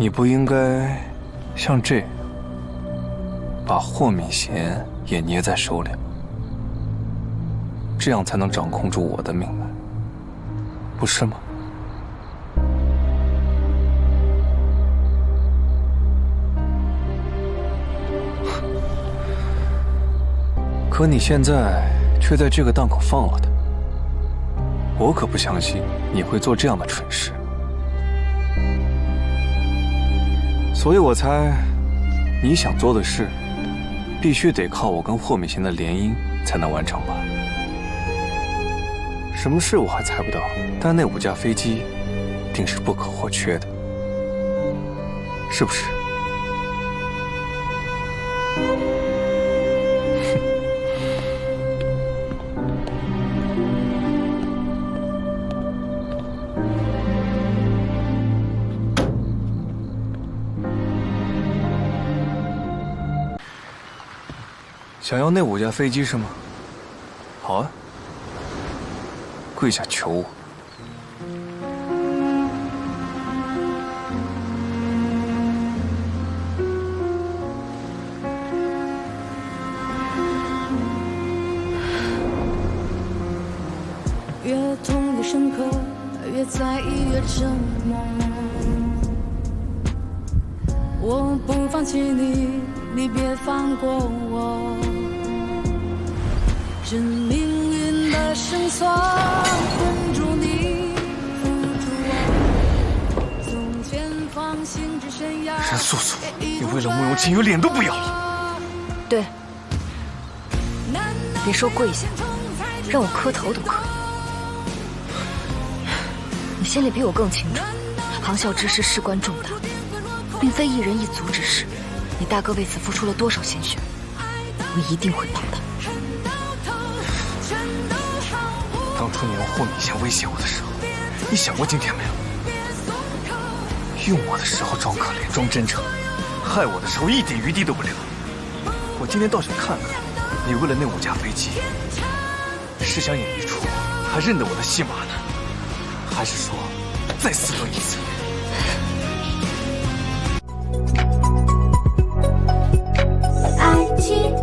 你不应该像这样把霍敏贤也捏在手里吗？这样才能掌控住我的命脉，不是吗？可你现在却在这个档口放了他，我可不相信你会做这样的蠢事。所以我猜，你想做的事，必须得靠我跟霍敏贤的联姻才能完成吧？什么事我还猜不到，但那5架飞机，定是不可或缺的，是不是？想要那5架飞机是吗？好啊，跪下求我。越痛越深刻，越在意越折磨。我不放弃你，你别放过我。这命运的绳索困住你，缚住我。从前放心之悬崖。任素素，你为了慕容清羽脸都不要了。对，别说跪下，让我磕头都可以。你心里比我更清楚，航校之事事关重大，并非一人一族之事。你大哥为此付出了多少鲜血，我一定会报答。当初你用霍敏贤威胁我的时候，你想过今天没有？用我的时候装可怜装真诚，害我的时候一点余地都不留。我今天倒想看看，你为了那5架飞机，是想演一出还认得我的戏码呢，还是说再死多一次？爱情。